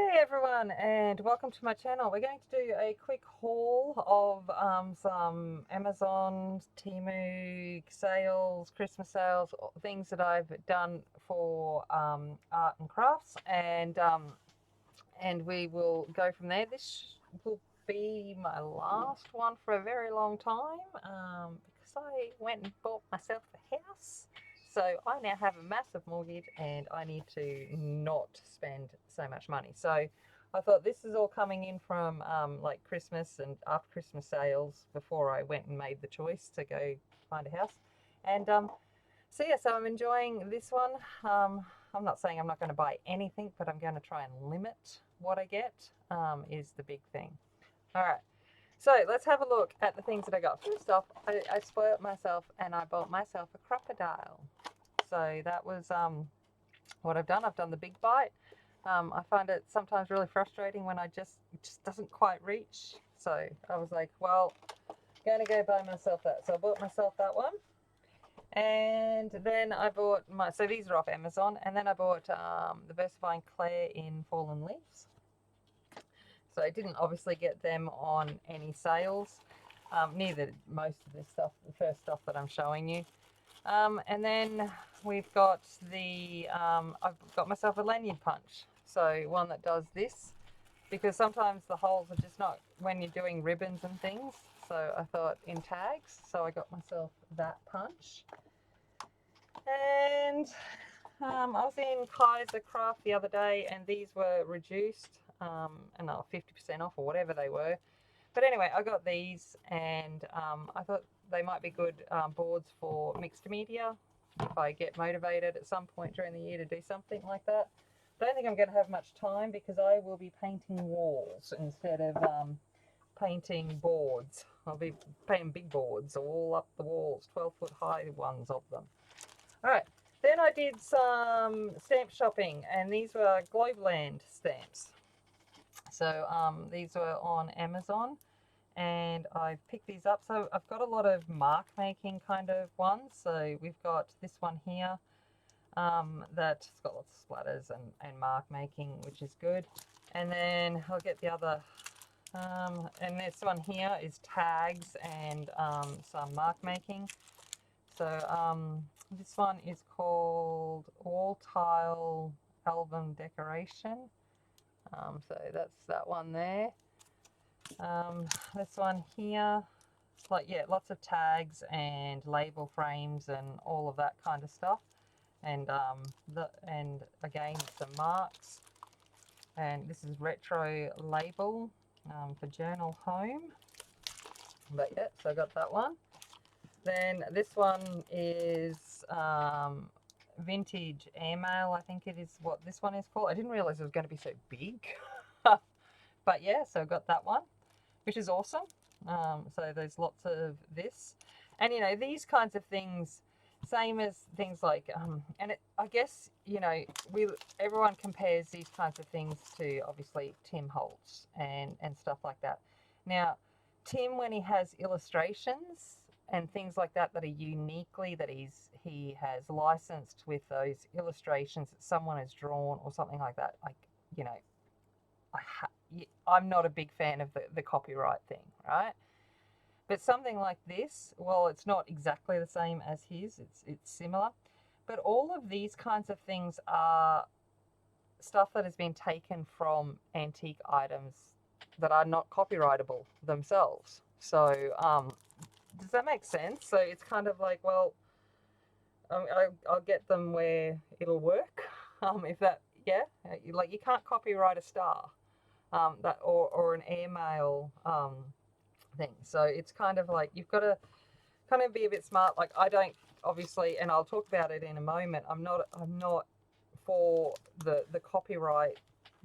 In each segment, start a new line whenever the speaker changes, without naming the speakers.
G'day everyone and welcome to my channel. We're going to do a quick haul of some Amazon, Temu sales, Christmas sales, things that I've done for art and crafts, and we will go from there. This will be my last one for a very long time because I went and bought myself a house. So I now have a massive mortgage and I need to not spend so much money. So I thought this is all coming in from like Christmas and after Christmas sales before I went and made the choice to go find a house. And so yeah, so I'm enjoying this one. I'm not saying I'm not going to buy anything, but I'm going to try and limit what I get is the big thing. All right. So let's have a look at the things that I got. First off, I spoiled myself and I bought myself a crocodile. So that was what I've done. I've done the big bite. I find it sometimes really frustrating when it just doesn't quite reach. So I was like, well, I'm going to go buy myself that. So I bought myself that one. And then I bought so these are off Amazon. And then I bought the Versifying Clay in Fallen Leaves. So I didn't obviously get them on any sales. Neither most of this stuff, the first stuff that I'm showing you. And then we've got I've got myself a lanyard punch. So one that does this, because sometimes the holes are just not when you're doing ribbons and things. So I thought in tags, so I got myself that punch. And I was in Kaiser Craft the other day and these were reduced and they were 50% off or whatever they were. But anyway, I got these and I thought they might be good boards for mixed media if I get motivated at some point during the year to do something like that. I don't think I'm going to have much time because I will be painting walls instead of painting boards. I'll be painting big boards all up the walls, 12-foot high ones of them. All right, then I did some stamp shopping and these were Globleland stamps. So these were on Amazon and I've picked these up. So I've got a lot of mark making kind of ones. So we've got this one here that's got lots of splatters and mark making, which is good. And then I'll get the other, and this one here is tags and some mark making. So this one is called All Tile Album Decoration. So that's that one there. This one here, like yeah, lots of tags and label frames and all of that kind of stuff, and again some marks. And this is retro label for Journal Home. But yeah, so I got that one. Then this one is vintage airmail. I think it is what this one is called. I didn't realize it was going to be so big. But yeah, so I got that one, which is awesome. So there's lots of this. And, you know, these kinds of things, same as things like, I guess, you know, everyone compares these kinds of things to, obviously, Tim Holtz and stuff like that. Now, Tim, when he has illustrations and things like that that are uniquely, that he has licensed with those illustrations that someone has drawn or something like that, like, you know, I'm not a big fan of the copyright thing, right? But something like this, well, it's not exactly the same as his, it's similar. But all of these kinds of things are stuff that has been taken from antique items that are not copyrightable themselves. So does that make sense? So it's kind of like, well, I'll get them where it'll work. If that, yeah, like you can't copyright a star. That or an airmail thing. So it's kind of like you've got to kind of be a bit smart. Like I don't obviously, and I'll talk about it in a moment. I'm not for the copyright.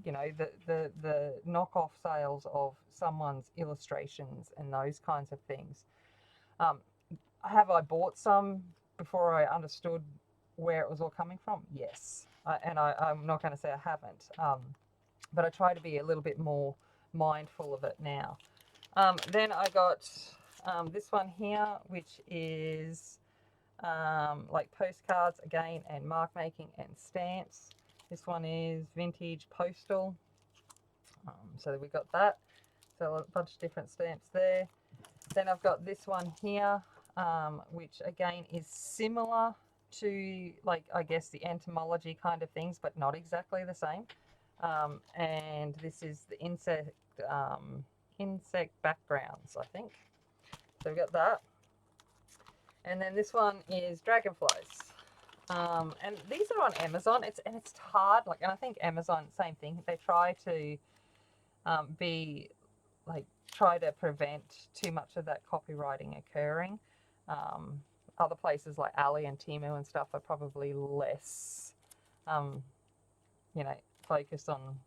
You know, the knockoff sales of someone's illustrations and those kinds of things. Have I bought some before I understood where it was all coming from? Yes, I'm not going to say I haven't. But I try to be a little bit more mindful of it now. Then I got this one here, which is like postcards again and mark making and stamps. This one is vintage postal. So we got that. So a bunch of different stamps there. Then I've got this one here, which again is similar to, like, I guess the entomology kind of things, but not exactly the same. And this is the insect backgrounds, I think. So we've got that. And then this one is dragonflies. And these are on Amazon. It's hard, like, and I think Amazon, same thing. They try to try to prevent too much of that copywriting occurring. Other places like Ali and Temu and stuff are probably less, focused on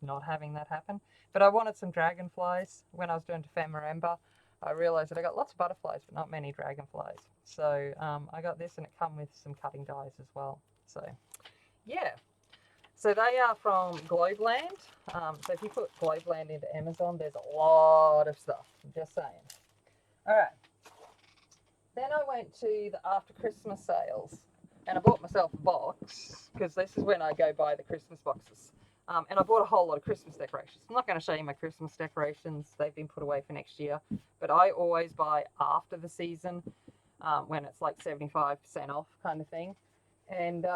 not having that happen. But I wanted some dragonflies. When I was doing Ephemerember, I realised that I got lots of butterflies, but not many dragonflies. So I got this, and it come with some cutting dies as well. So, yeah. So they are from Globleland. So if you put Globleland into Amazon, there's a lot of stuff. I'm just saying. All right. Then I went to the after Christmas sales, and I bought myself a box, because this is when I go buy the Christmas boxes. And I bought a whole lot of Christmas decorations. I'm not going to show you my Christmas decorations. They've been put away for next year. But I always buy after the season, when it's like 75% off kind of thing. And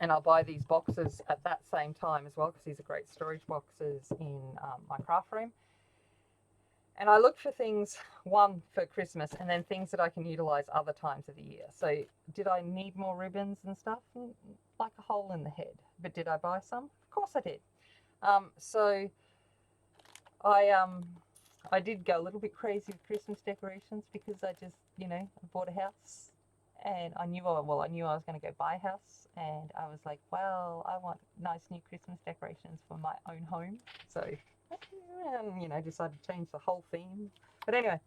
I'll buy these boxes at that same time as well, because these are great storage boxes in my craft room. And I look for things, one, for Christmas, and then things that I can utilise other times of the year. So did I need more ribbons and stuff? Like a hole in the head. But did I buy some? Of course I did. So I did go a little bit crazy with Christmas decorations, because I just, I bought a house, and I knew I was going to go buy a house, and I was like, well, I want nice new Christmas decorations for my own home. So, decided to change the whole theme. But anyway,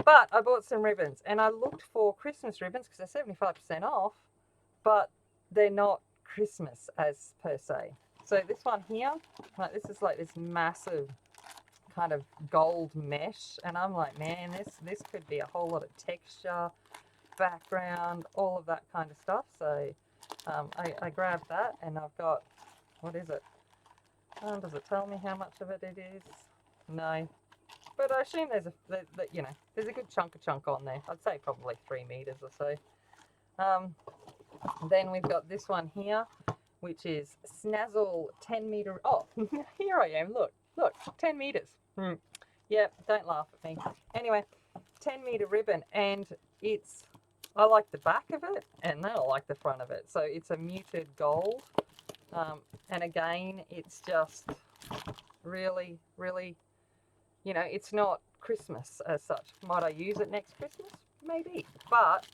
but I bought some ribbons, and I looked for Christmas ribbons because they're 75% off, but they're not Christmas as per se. So this one here, this is like this massive kind of gold mesh, and I'm like, man, this could be a whole lot of texture, background, all of that kind of stuff. So I grabbed that, and I've got, what is it? Does it tell me how much of it is? No, but I assume there's a good chunk on there. I'd say probably 3 meters or so. Then we've got this one here, which is Snazzle 10 meter. Oh, here I am. Look, 10 meters. Yeah, don't laugh at me. Anyway, 10 meter ribbon, and I like the back of it, and then I like the front of it. So it's a muted gold. And again, it's just really, really, it's not Christmas as such. Might I use it next Christmas? Maybe. But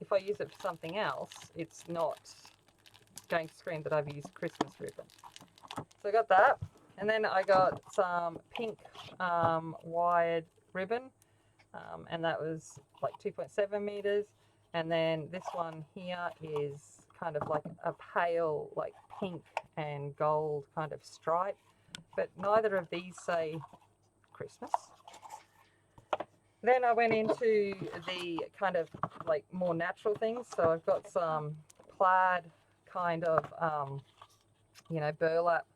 if I use it for something else, it's not going to scream that I've used Christmas ribbon. So I got that. And then I got some pink wired ribbon. And that was like 2.7 meters. And then this one here is kind of like a pale, like pink and gold kind of stripe. But neither of these say Christmas. Then I went into the kind of like more natural things. So I've got some plaid kind of, burlap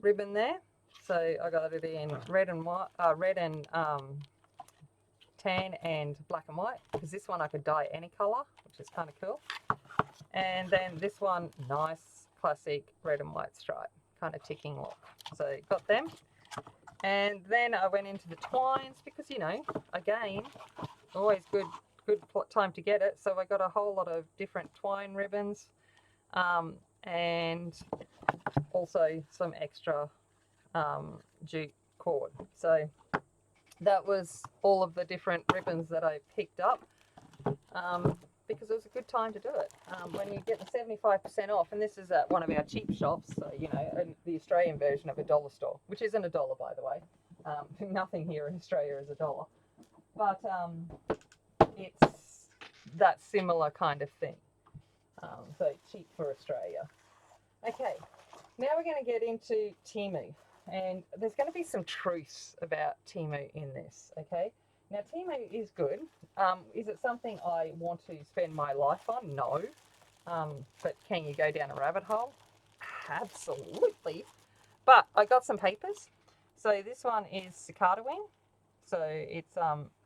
ribbon there. So I got it in red and white, tan and black and white, because this one I could dye any colour, which is kind of cool. And then this one, nice classic red and white stripe, kind of ticking look. So got them. And then I went into the twines, because, again, always good time to get it. So I got a whole lot of different twine ribbons, and also some extra jute cord. So that was all of the different ribbons that I picked up, because it was a good time to do it. When you get the 75% off, and this is at one of our cheap shops, so, the Australian version of a dollar store, which isn't $1, by the way. Nothing here in Australia is $1. But it's that similar kind of thing. So cheap for Australia. Okay, now we're going to get into Temu. And there's going to be some truths about Temu in this, okay? Now, Temu is good. Is it something I want to spend my life on? No. But can you go down a rabbit hole? Absolutely. But I got some papers. So this one is cicada wing. So it's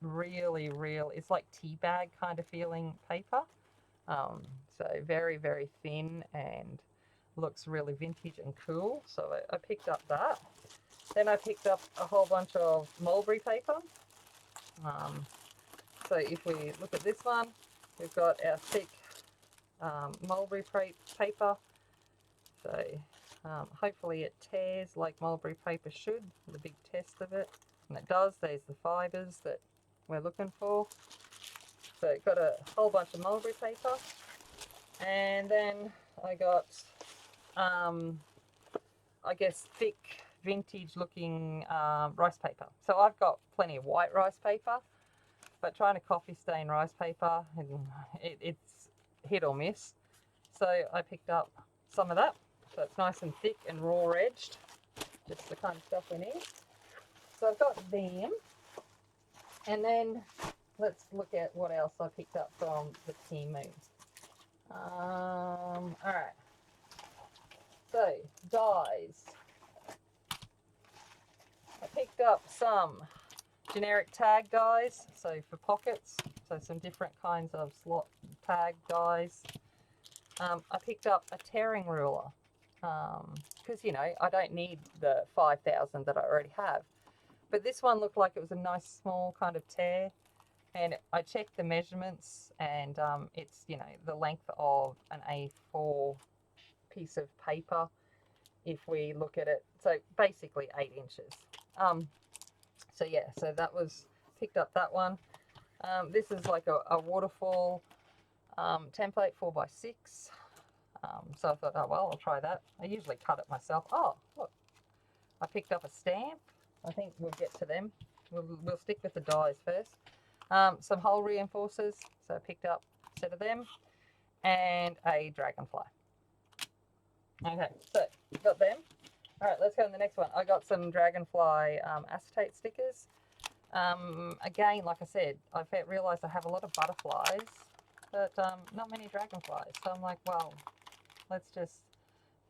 really real. It's like tea bag kind of feeling paper. So very, very thin and looks really vintage and cool. So I picked up that. Then I picked up a whole bunch of mulberry paper. So if we look at this one, we've got our thick mulberry paper. So hopefully it tears like mulberry paper should, the big test of it. And it does. There's the fibres that we're looking for. So got a whole bunch of mulberry paper. And then I got, I guess, thick vintage looking rice paper. So I've got plenty of white rice paper, but trying to coffee stain rice paper, it's hit or miss. So I picked up some of that. So it's nice and thick and raw edged, just the kind of stuff we need. So I've got them. And then let's look at what else I picked up from the Temu. All right. So dies. I picked up some generic tag dies, so for pockets, so some different kinds of slot tag dies. I picked up a tearing ruler because, you know, I don't need the 5,000 that I already have. But this one looked like it was a nice small kind of tear. And I checked the measurements, and it's, you know, the length of an A4 piece of paper if we look at it. So basically 8 inches. So yeah, so that was, picked up that one. This is like a waterfall template 4x6. So I thought, oh well, I'll try that. I usually cut it myself. Oh, look, I picked up a stamp. I think we'll get to them. We'll stick with the dies first. Some hole reinforcers, so I picked up a set of them, and a dragonfly. Okay, so got them. All right, let's go to the next one. I got some dragonfly acetate stickers. Again, like I said, I realised I have a lot of butterflies, but not many dragonflies. So I'm like, well, let's just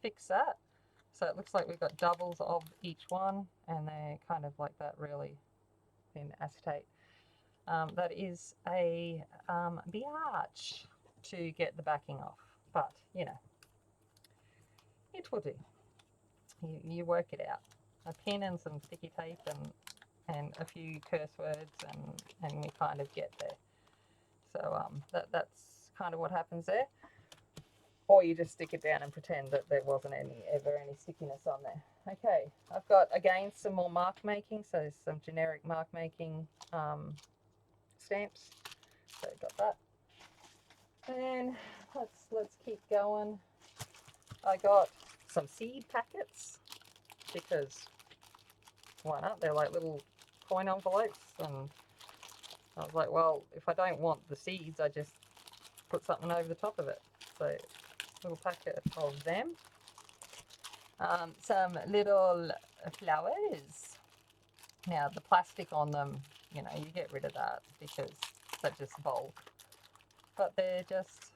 fix that. So it looks like we've got doubles of each one, and they're kind of like that really thin acetate. That is a biatch to get the backing off, but you know, it will do. You work it out. A pin and some sticky tape and a few curse words, and we kind of get there. So that's kind of what happens there. Or you just stick it down and pretend that there wasn't ever any stickiness on there. Okay, I've got again some more mark making, so some generic mark making stamps. So got that. And let's keep going. I got some seed packets because why not? They're like little coin envelopes, and I was like, well, if I don't want the seeds, I just put something over the top of it. So little packet of them. Some little flowers. Now the plastic on them, you know, you get rid of that because they're just bulk. But they're just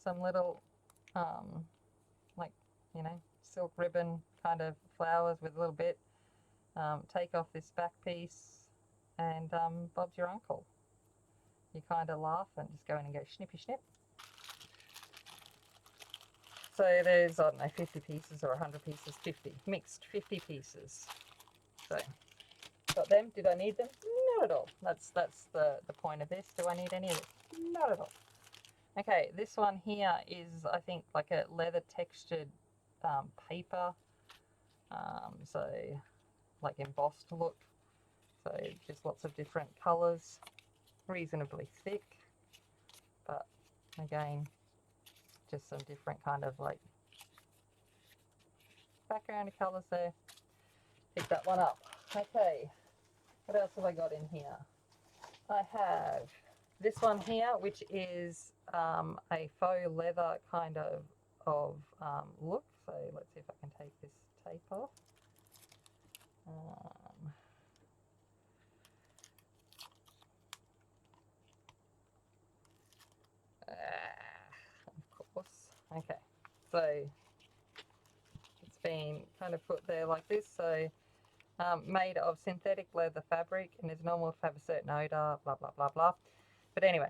some little, like, you know, silk ribbon kind of flowers with a little bit. Take off this back piece, and Bob's your uncle. You kind of laugh and just go in and go snippy snip. So there's, I don't know, 50 pieces or 100 pieces, 50, mixed 50 pieces. So got them. Did I need them? Not at all. That's the point of this. Do I need any of this? Not at all. Okay, this one here is, I think, like a leather textured paper. So like embossed look. So just lots of different colours, reasonably thick, but again, just some different kind of like background colours there. Pick that one up. Okay, what else have I got in here? I have this one here, which is a faux leather kind of look. So let's see if I can take this tape off. Of course. Okay, so it's been kind of put there like this. So made of synthetic leather fabric and is normal to have a certain odor, blah, blah, blah, blah. But anyway,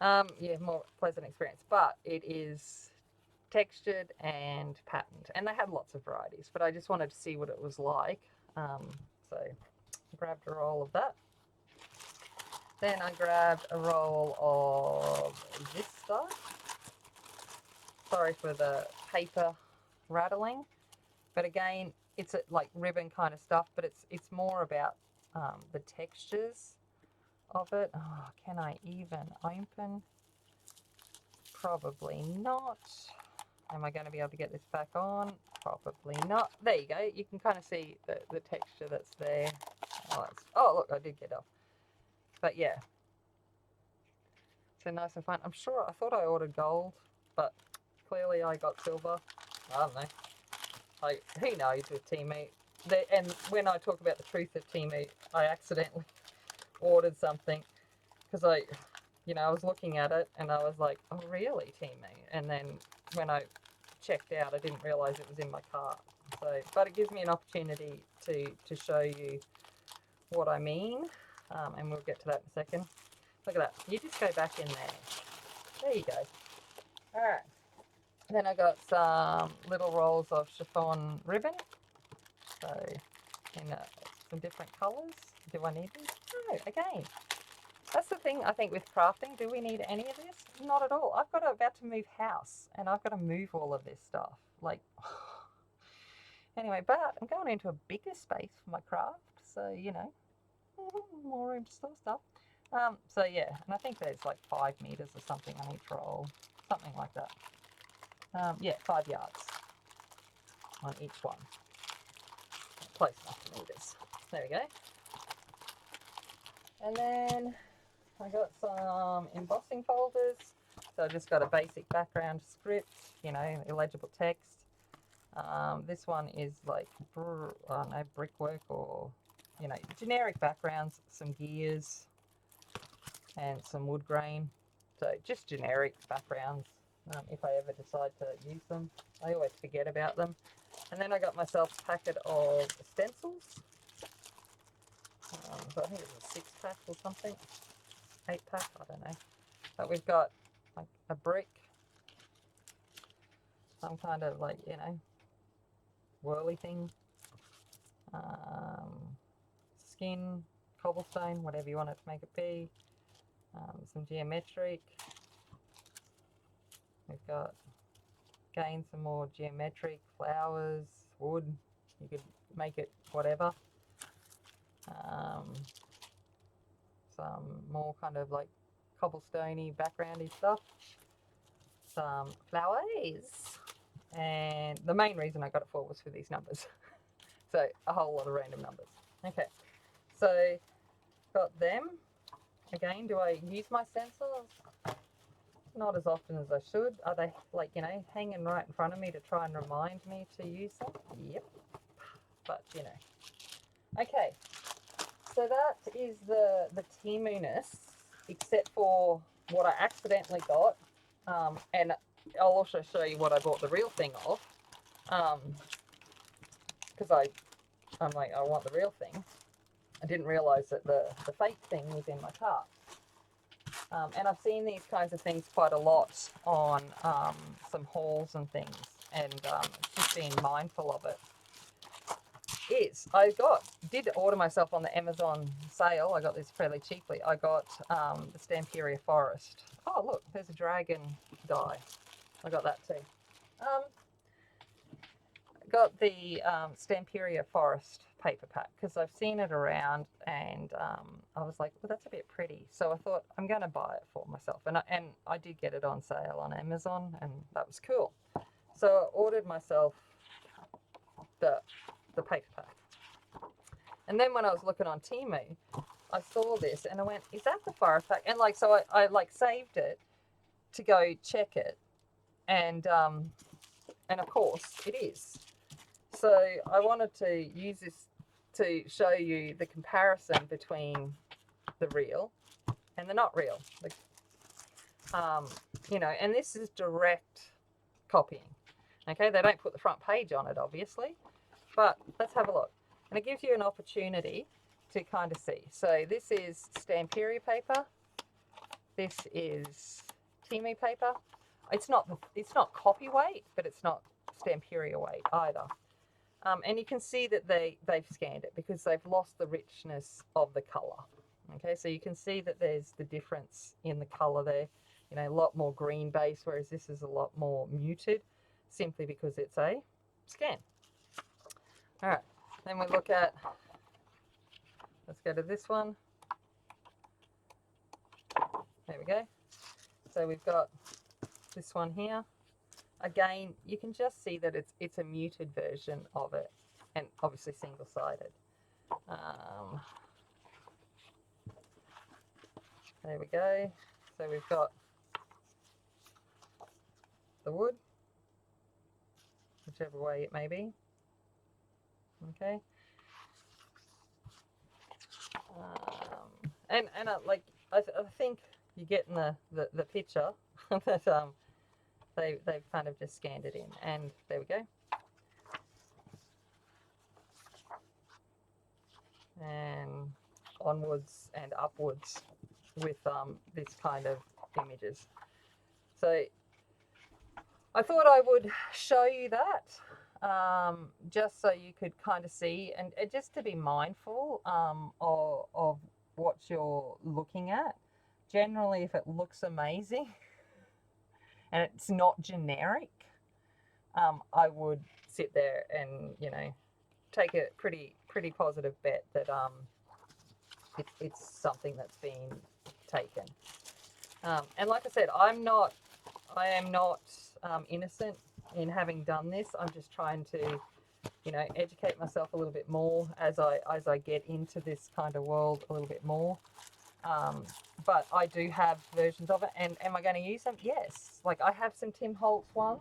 yeah, more pleasant experience. But it is textured and patterned. And they had lots of varieties, but I just wanted to see what it was like. So I grabbed a roll of that. Then I grabbed a roll of this stuff. Sorry for the paper rattling. But again, it's like ribbon kind of stuff, but it's more about the textures of it. Oh, can I even open? Probably not. Am I going to be able to get this back on? Probably not. There you go. You can kind of see the texture that's there. Oh, look, I did get off. But yeah. So nice and fun. I'm sure, I thought I ordered gold, but clearly I got silver. I don't know. Who knows with Temu? And when I talk about the truth of Temu, I accidentally ordered something because I was looking at it and I was like, oh really, Temu? And then when I checked out, I didn't realise it was in my cart. So, but it gives me an opportunity to show you what I mean, and we'll get to that in a second. Look at that. You just go back in there. There you go. All right. Then I got some little rolls of chiffon ribbon. So in some different colours. Do I need these? No, again. That's the thing I think with crafting. Do we need any of this? Not at all. I've got about to move house and I've got to move all of this stuff. Like, anyway, but I'm going into a bigger space for my craft. So, more room to store stuff. So yeah, and I think there's like 5 meters or something on each roll. Something like that. Yeah, 5 yards on each one. Close enough to meters. There we go. And then I got some embossing folders. So I just got a basic background script, illegible text. This one is like, I don't know, brickwork or, generic backgrounds, some gears and some wood grain. So just generic backgrounds. If I ever decide to use them. I always forget about them. And then I got myself a packet of stencils. So I think it was a 6-pack or something. 8-pack, I don't know. But we've got like a brick. Some kind of like, whirly thing. Skin, cobblestone, whatever you want it to make it be. Some geometric. We've got, again, some more geometric, flowers, wood. You could make it whatever. Some more kind of like cobblestoney, backgroundy stuff. Some flowers. And the main reason I got it for was for these numbers. So a whole lot of random numbers. Okay, so got them. Again, do I use my stencils? Not as often as I should. Are they like, hanging right in front of me to try and remind me to use them? Yep. But, Okay. So that is the Temu-ness, except for what I accidentally got. And I'll also show you what I bought the real thing of. Because I'm like, I want the real thing. I didn't realise that the fake thing was in my cart. And I've seen these kinds of things quite a lot on some hauls and things, and just being mindful of it. I did order myself on the Amazon sale. I got this fairly cheaply. I got the Stamperia Forest. Oh look, there's a dragon die. I got that too. Got the Stamperia Forest paper pack because I've seen it around, and I was like, well, that's a bit pretty. So I thought I'm going to buy it for myself, and I did get it on sale on Amazon, and that was cool. So I ordered myself the paper pack, and then when I was looking on Temu, I saw this and I went, is that the forest pack? And like, so I like saved it to go check it, and of course it is. So I wanted to use this to show you the comparison between the real and the not real. And this is direct copying. Okay, they don't put the front page on it, obviously, but let's have a look. And it gives you an opportunity to kind of see. So this is Stamperia paper. This is Temu paper. It's not copy weight, but it's not Stamperia weight either. And you can see that they've scanned it because they've lost the richness of the colour. Okay, so you can see that there's the difference in the colour there. You know, a lot more green base, whereas this is a lot more muted, simply because it's a scan. All right, then we look at, let's go to this one. There we go. So we've got this one here. Again, you can just see that it's a muted version of it, and obviously single-sided. There we go. So we've got the wood, whichever way it may be. Okay. And like I think you're getting the picture that they've kind of just scanned it in, and there we go. And onwards and upwards with this kind of images. So I thought I would show you that just so you could kind of see, and just to be mindful of what you're looking at. Generally, if it looks amazing and it's not generic, I would sit there and, you know, take a pretty positive bet that it's something that's been taken. And like I said, I am not innocent in having done this. I'm just trying to, you know, educate myself a little bit more as I get into this kind of world a little bit more. But I do have versions of it, and am I going to use them? Yes. Like, I have some Tim Holtz ones,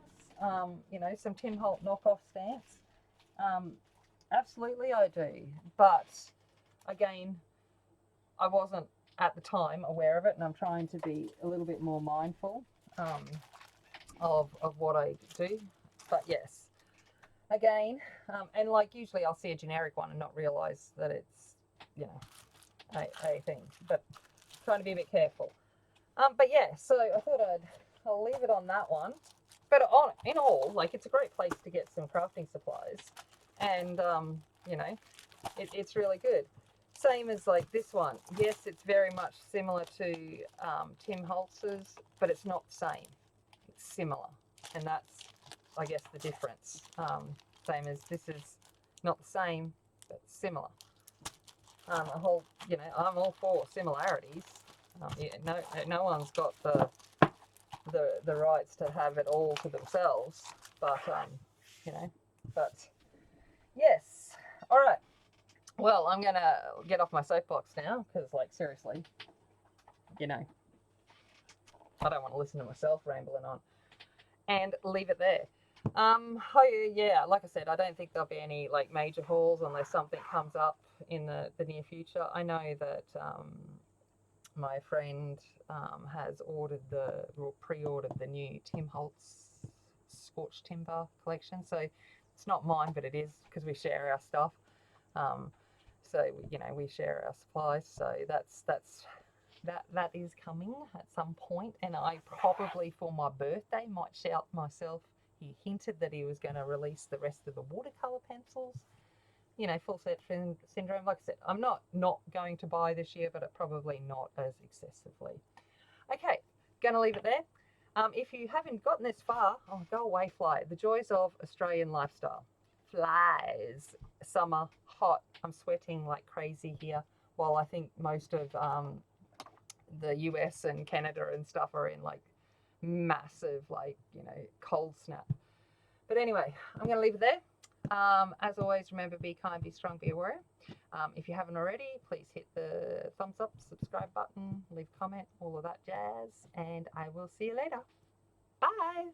you know, some Tim Holt knockoff stamps. Absolutely I do. But again, I wasn't at the time aware of it, and I'm trying to be a little bit more mindful of what I do. But yes, again, and like usually I'll see a generic one and not realise that it's, you know, a thing. But trying to be a bit careful. But yeah, so I thought I'll leave it on that one. But in all, like, it's a great place to get some crafting supplies, and you know, it's really good. Same as like this one. Yes, it's very much similar to Tim Holtz's, but it's not the same. It's similar, and that's, I guess, the difference. Same as this is not the same, but similar. A whole, you know, I'm all for similarities. Yeah, no one's got the rights to have it all to themselves, but you know, but yes. All right. Well, I'm gonna get off my soapbox now, because, like, seriously, you know, I don't want to listen to myself rambling on, and leave it there. Oh yeah, like I said, I don't think there'll be any like major hauls unless something comes up in the near future. I know that my friend has pre-ordered the new Tim Holtz Scorched Timber collection. So it's not mine, but it is, because we share our stuff. So, you know, we share our supplies. So that is coming at some point. And I probably, for my birthday, might shout myself. He hinted that he was going to release the rest of the watercolor pencils. You know, full set syndrome. Like I said, I'm not going to buy this year, but probably not as excessively. Okay, going to leave it there. If you haven't gotten this far, oh, go away, fly. The joys of Australian lifestyle. Flies. Summer, hot. I'm sweating like crazy here, while I think most of the US and Canada and stuff are in like massive, like, you know, cold snap. But anyway, I'm going to leave it there. As always, remember, be kind, be strong, be aware. If you haven't already, please hit the thumbs up, subscribe button, leave a comment, all of that jazz, and I will see you later. Bye.